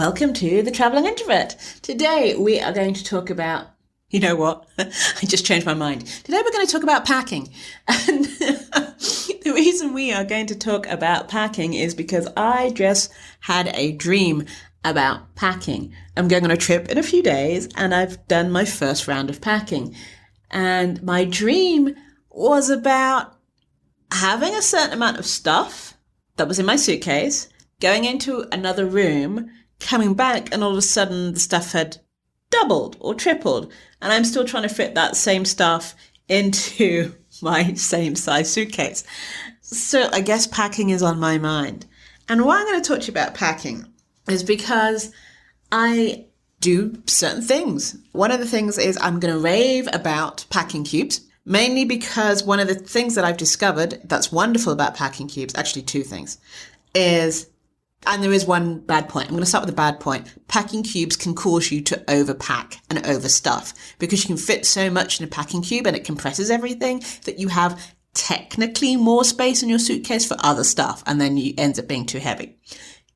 Welcome to the Traveling Introvert. Today we are going to talk about, you know what? I just changed my mind. Today we're going to talk about packing. And the reason we are going to talk about packing is because I just had a dream about packing. I'm going on a trip in a few days and I've done my first round of packing. And my dream was about having a certain amount of stuff that was in my suitcase, going into another room, coming back, and all of a sudden the stuff had doubled or tripled. And I'm still trying to fit that same stuff into my same size suitcase. So I guess packing is on my mind. And why I'm going to talk to you about packing is because I do certain things. One of the things is I'm going to rave about packing cubes, mainly because one of the things that I've discovered that's wonderful about packing cubes, actually two things, is, and there is one bad point. I'm going to start with the bad point. Packing cubes can cause you to overpack and overstuff because you can fit so much in a packing cube and it compresses everything that you have technically more space in your suitcase for other stuff, and then it ends up being too heavy.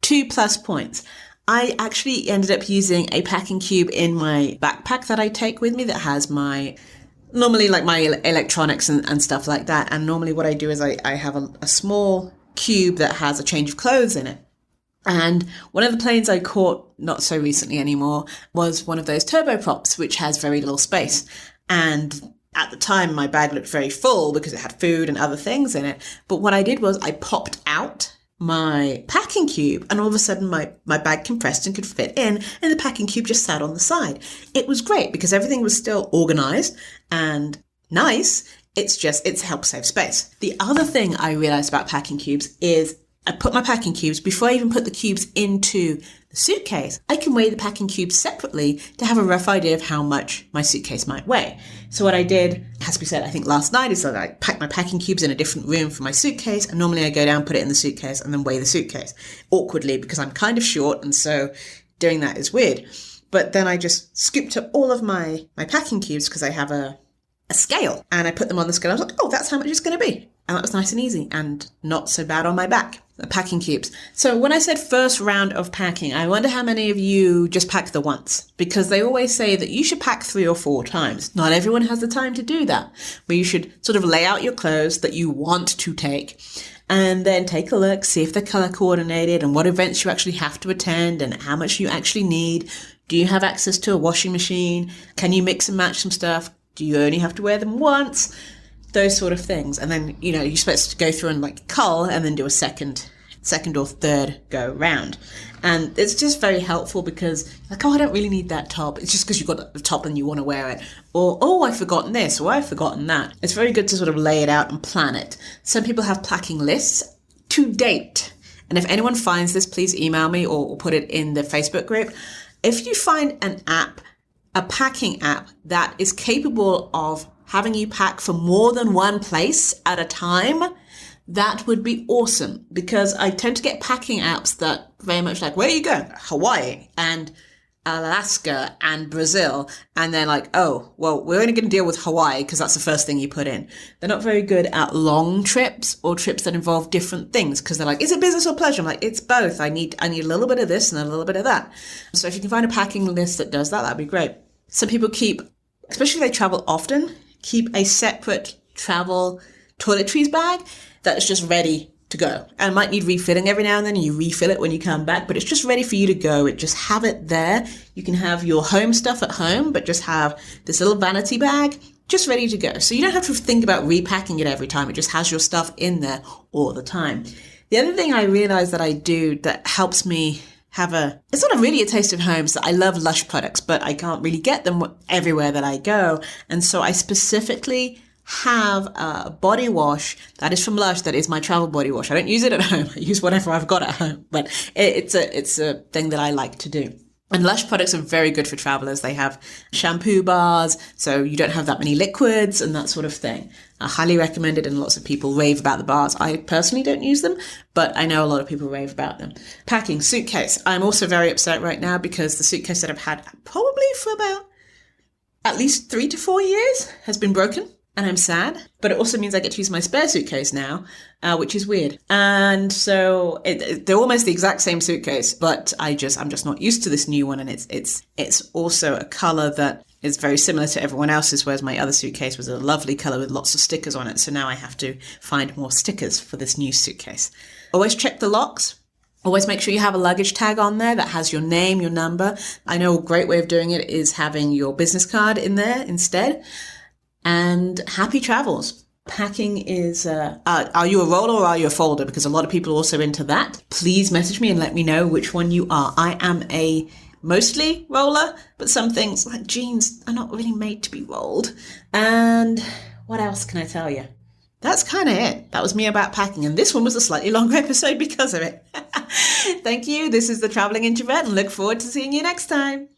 2 plus points. I actually ended up using a packing cube in my backpack that I take with me that has normally like my electronics and stuff like that. And normally what I do is I have a small cube that has a change of clothes in it. And one of the planes I caught, not so recently anymore, was one of those turboprops, which has very little space. And at the time, my bag looked very full because it had food and other things in it. But what I did was I popped out my packing cube and all of a sudden my bag compressed and could fit in, and the packing cube just sat on the side. It was great because everything was still organized and nice. It helps save space. The other thing I realized about packing cubes is I put my packing cubes, before I even put the cubes into the suitcase, I can weigh the packing cubes separately to have a rough idea of how much my suitcase might weigh. So what I did, has to be said, I think last night, is that I packed my packing cubes in a different room for my suitcase, and normally I go down, put it in the suitcase, and then weigh the suitcase. Awkwardly, because I'm kind of short, and so doing that is weird. But then I just scooped up all of my packing cubes because I have a scale, and I put them on the scale. I was like, oh, that's how much it's going to be. And that was nice and easy and not so bad on my back. The packing cubes. So when I said first round of packing, I wonder how many of you just pack the once, because they always say that you should pack 3 or 4 times. Not everyone has the time to do that, but you should sort of lay out your clothes that you want to take and then take a look, see if they're color coordinated and what events you actually have to attend and how much you actually need. Do you have access to a washing machine? Can you mix and match some stuff? Do you only have to wear them once? Those sort of things. And then, you're supposed to go through and like cull and then do a second or third go round. And it's just very helpful because like, oh, I don't really need that top. It's just because you've got the top and you want to wear it. Or, oh, I've forgotten this, or I've forgotten that. It's very good to sort of lay it out and plan it. Some people have packing lists to date. And if anyone finds this, please email me or put it in the Facebook group. If you find an app, a packing app that is capable of having you pack for more than one place at a time, that would be awesome, because I tend to get packing apps that very much like, where are you going? Hawaii and Alaska and Brazil. And they're like, oh, well, we're only going to deal with Hawaii because that's the first thing you put in. They're not very good at long trips or trips that involve different things, because they're like, is it business or pleasure? I'm like, it's both. I need a little bit of this and a little bit of that. So if you can find a packing list that does that, that'd be great. Some people keep, especially if they travel often, keep a separate travel toiletries bag that's just ready to go. And might need refilling every now and then. You refill it when you come back, but it's just ready for you to go. It just have it there. You can have your home stuff at home, but just have this little vanity bag just ready to go. So you don't have to think about repacking it every time. It just has your stuff in there all the time. The other thing I realized that I do that helps me it's not really a taste of home. So I love Lush products, but I can't really get them everywhere that I go. And so I specifically have a body wash that is from Lush, that is my travel body wash. I don't use it at home. I use whatever I've got at home, but it's a thing that I like to do. And Lush products are very good for travelers. They have shampoo bars, so you don't have that many liquids and that sort of thing. I highly recommend it, and lots of people rave about the bars. I personally don't use them, but I know a lot of people rave about them. Packing, suitcase. I'm also very upset right now because the suitcase that I've had probably for about at least 3 to 4 years has been broken. and I'm sad, but it also means I get to use my spare suitcase now, which is weird. And so they're almost the exact same suitcase, but I'm just not used to this new one. And it's also a color that is very similar to everyone else's, whereas my other suitcase was a lovely color with lots of stickers on it. So now I have to find more stickers for this new suitcase. Always check the locks. Always make sure you have a luggage tag on there that has your name, your number. I know a great way of doing it is having your business card in there instead. And happy travels. Packing is, are you a roller or are you a folder? Because a lot of people are also into that. Please message me and let me know which one you are. I am a mostly roller, but some things like jeans are not really made to be rolled. And what else can I tell you? That's kind of it. That was me about packing. And this one was a slightly longer episode because of it. Thank you. This is the Traveling Introvert and look forward to seeing you next time.